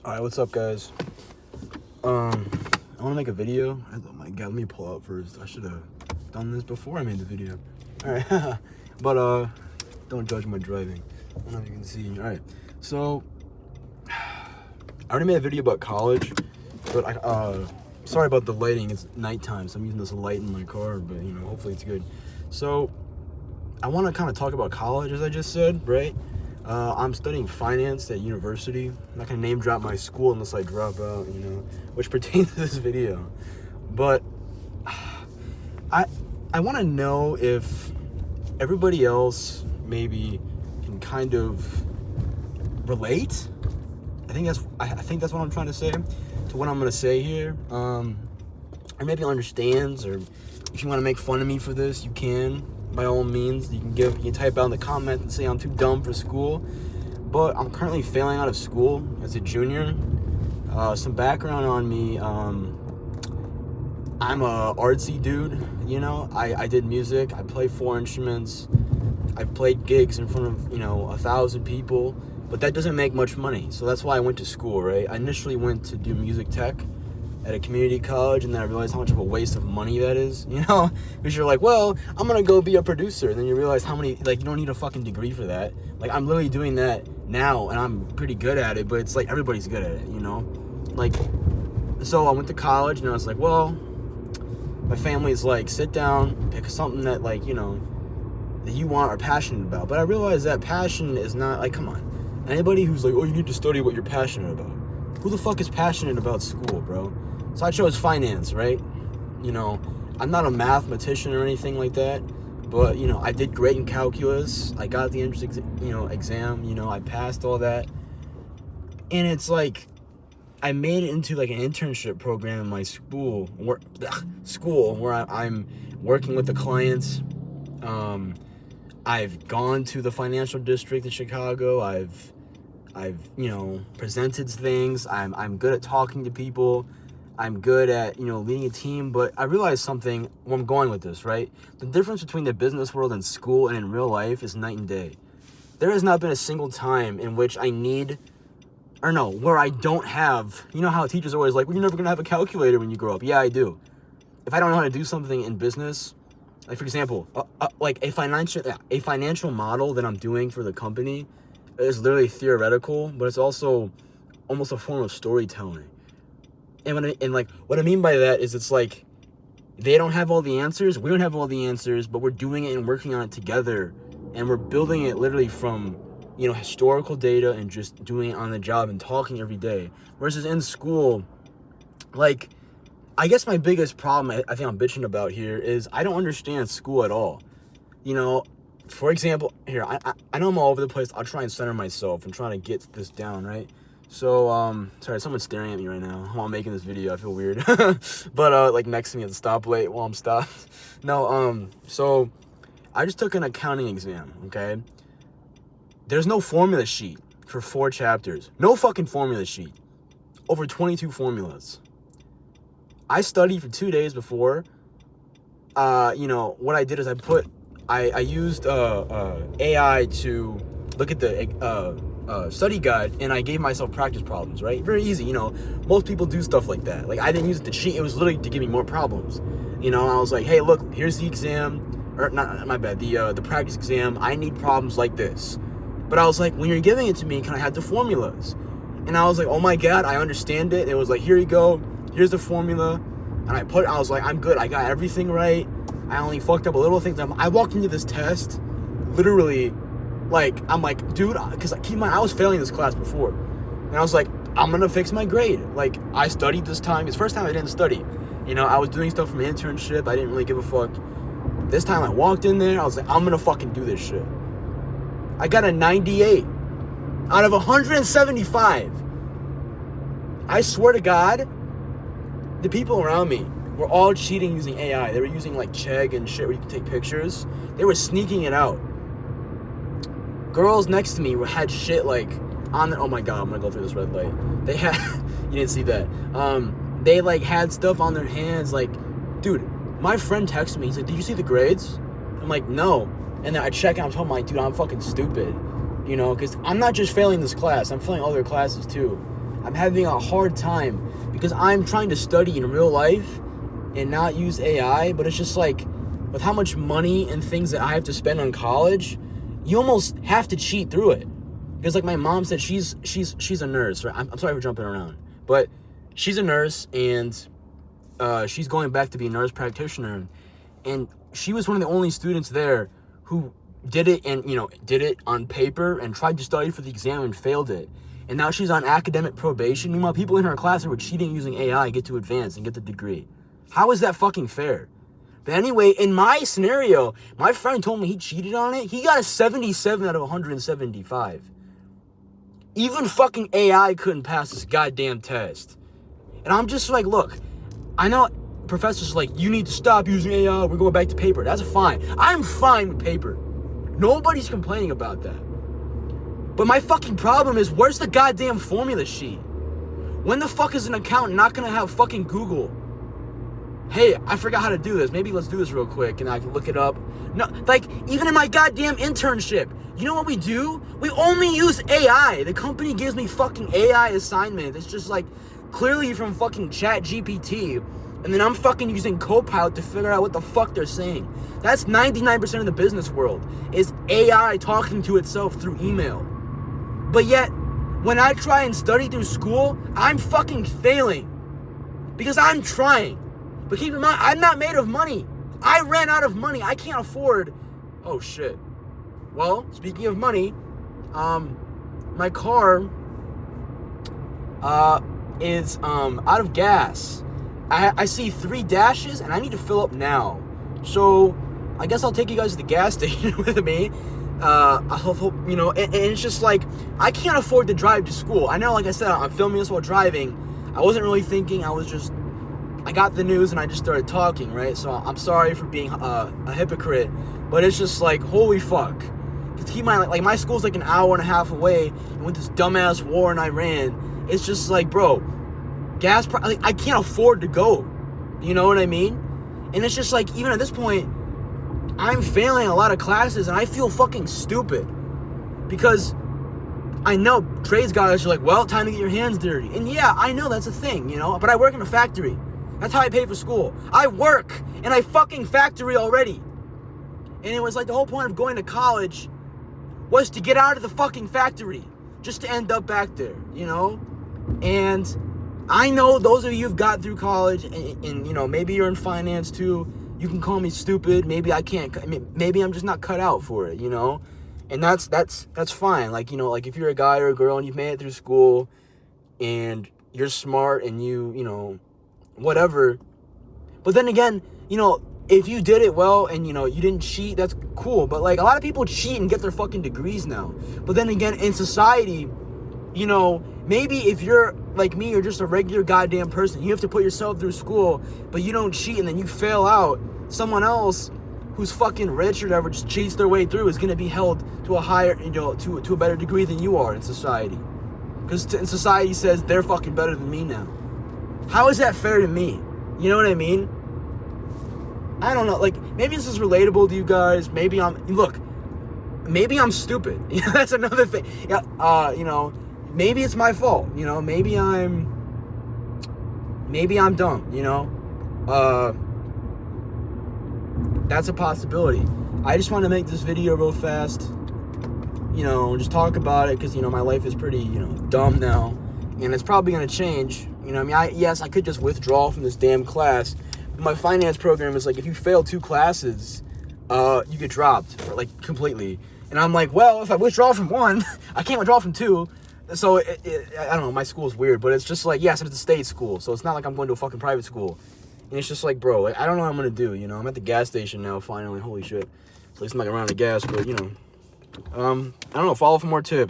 Alright, what's up, guys? I want to make a video. Oh my god, let me pull up first. I should have done this before I made the video. Alright, but, don't judge my driving. I don't know if you can see. Alright, so, I already made a video about college, but sorry about the lighting. It's nighttime, so I'm using this light in my car, but, hopefully it's good. So, I want to kind of talk about college, as I just said, right? I'm studying finance at university. I'm not gonna name drop my school unless I drop out, which pertains to this video. But I want to know if everybody else maybe can kind of relate. I think that's what I'm trying to say to what I'm gonna say here. Or maybe understands, or if you want to make fun of me for this, you can. By all means, you can type out in the comments and say I'm too dumb for school. But I'm currently failing out of school as a junior. Some background on me. I'm a artsy dude. I did music. I play 4 instruments. I've played gigs in front of 1,000 people. But that doesn't make much money. So that's why I went to school, right? I initially went to do music tech at a community college, and then I realized how much of a waste of money that is, because you're like, well, I'm gonna go be a producer, and then you realize how many, you don't need a fucking degree for that. I'm literally doing that now, and I'm pretty good at it, but it's like everybody's good at it, so I went to college, and I was like, well, my family's like, sit down, pick something that that you want or passionate about. But I realized that passion is not, come on, anybody who's like, oh, you need to study what you're passionate about. Who the fuck is passionate about school, bro? So I chose finance, right? I'm not a mathematician or anything like that, but, I did great in calculus. I got the entrance, exam, I passed all that. And it's like, I made it into an internship program in my school where I'm working with the clients. I've gone to the financial district in Chicago. I've presented things. I'm good at talking to people. I'm good at, leading a team. But I realized something where I'm going with this, right? The difference between the business world and school and in real life is night and day. There has not been a single time in which where I don't have, how teachers are always like, well, you're never going to have a calculator when you grow up. Yeah, I do. If I don't know how to do something in business, for example, a financial model that I'm doing for the company is literally theoretical, but it's also almost a form of storytelling. And what I mean by that is it's like they don't have all the answers, we don't have all the answers, but we're doing it and working on it together, and we're building it literally from historical data and just doing it on the job and talking every day. Versus in school, I guess my biggest problem I think I'm bitching about here is I don't understand school at all. For example, here, I know I'm all over the place. I'll try and center myself and try to get this down, right? So, sorry, someone's staring at me right now while I'm making this video. I feel weird. But, next to me at the stoplight while I'm stopped. No, so I just took an accounting exam, okay? There's no formula sheet for 4 chapters. No fucking formula sheet. Over 22 formulas. I studied for 2 days before. What I did is I used AI to look at the study guide, and I gave myself practice problems, right? Very easy, most people do stuff like that. I didn't use it to cheat. It was literally to give me more problems. I was like, hey, look, here's the exam, or not, my bad, the practice exam. I need problems like this. But I was like, when you're giving it to me, can I have the formulas? And I was like, oh my God, I understand it. And it was like, here you go. Here's the formula. And I was like, I'm good. I got everything right. I only fucked up a little things. I walked into this test, literally, I'm like, dude, because keep in mind, I was failing this class before. And I was like, I'm going to fix my grade. I studied this time. It's the first time I didn't study. I was doing stuff from an internship. I didn't really give a fuck. This time I walked in there. I was like, I'm going to fucking do this shit. I got a 98 out of 175. I swear to God, the people around me were all cheating using AI. They were using Chegg and shit where you can take pictures. They were sneaking it out. Girls next to me had shit on the, oh my God, I'm gonna go through this red light. They had, you didn't see that. They had stuff on their hands. Dude, my friend texted me. He's like, did you see the grades? I'm like, no. And then I check and I'm telling him, dude, I'm fucking stupid. Because I'm not just failing this class. I'm failing other classes too. I'm having a hard time because I'm trying to study in real life and not use AI, but it's just like, with how much money and things that I have to spend on college, you almost have to cheat through it. Because like my mom said, she's a nurse, right? I'm sorry for jumping around, but she's a nurse, and she's going back to be a nurse practitioner, and she was one of the only students there who did it on paper and tried to study for the exam and failed it. And now she's on academic probation. Meanwhile, people in her class who were cheating using AI get to advance and get the degree. How is that fucking fair? But anyway, in my scenario, my friend told me he cheated on it. He got a 77 out of 175. Even fucking AI couldn't pass this goddamn test. And I'm just like, look, I know professors are like, you need to stop using AI, we're going back to paper. That's fine. I'm fine with paper. Nobody's complaining about that. But my fucking problem is, where's the goddamn formula sheet? When the fuck is an accountant not gonna have fucking Google? Hey, I forgot how to do this. Maybe let's do this real quick and I can look it up. No, like, even in my goddamn internship, you know what we do? We only use AI. The company gives me fucking AI assignment. It's just like, clearly from fucking ChatGPT. And then I'm fucking using Copilot to figure out what the fuck they're saying. That's 99% of the business world, is AI talking to itself through email. But yet, when I try and study through school, I'm fucking failing. Because I'm trying. But keep in mind, I'm not made of money. I ran out of money. I can't afford... Oh, shit. Well, speaking of money, my car is out of gas. I see 3 dashes, and I need to fill up now. So, I guess I'll take you guys to the gas station with me. I hope, and it's just like, I can't afford to drive to school. I know, like I said, I'm filming this while driving. I wasn't really thinking. I got the news and I just started talking, right? So I'm sorry for being a hypocrite, but it's just like, holy fuck. To keep my school's like an hour and a half away, and with this dumbass war in Iran, it's just like, bro, I can't afford to go. You know what I mean? And it's just like, even at this point, I'm failing a lot of classes and I feel fucking stupid. Because I know trades guys are like, well, time to get your hands dirty. And yeah, I know that's a thing, but I work in a factory. That's how I pay for school. I work in a fucking factory already. And it was like, the whole point of going to college was to get out of the fucking factory, just to end up back there, And I know those of you who've got through college and maybe you're in finance too. You can call me stupid. Maybe I can't. Maybe I'm just not cut out for it, And that's fine. Like, like if you're a guy or a girl and you've made it through school and you're smart and you whatever. But then again, if you did it well and, you didn't cheat, that's cool. But, like, a lot of people cheat and get their fucking degrees now. But then again, in society, maybe if you're like me, you're just a regular goddamn person. You have to put yourself through school, but you don't cheat and then you fail out. Someone else who's fucking rich or whatever just cheats their way through is going to be held to a higher, to a better degree than you are in society. Because society says they're fucking better than me now. How is that fair to me? You know what I mean? I don't know. Like, maybe this is relatable to you guys. Maybe I'm stupid. That's another thing. Yeah. Maybe it's my fault. Maybe I'm dumb. That's a possibility. I just want to make this video real fast. Just talk about it because my life is pretty dumb now, and it's probably gonna change. I could just withdraw from this damn class. My finance program is like, if you fail 2 classes, you get dropped for completely. And I'm like, well, if I withdraw from 1, I can't withdraw from 2. So I don't know. My school's weird, but it's just like, yes, it's a state school, so it's not like I'm going to a fucking private school. And it's just like, bro, I don't know what I'm gonna do. I'm at the gas station now. Finally, holy shit. So at least I'm not gonna run out of gas, but I don't know. Follow for more tips.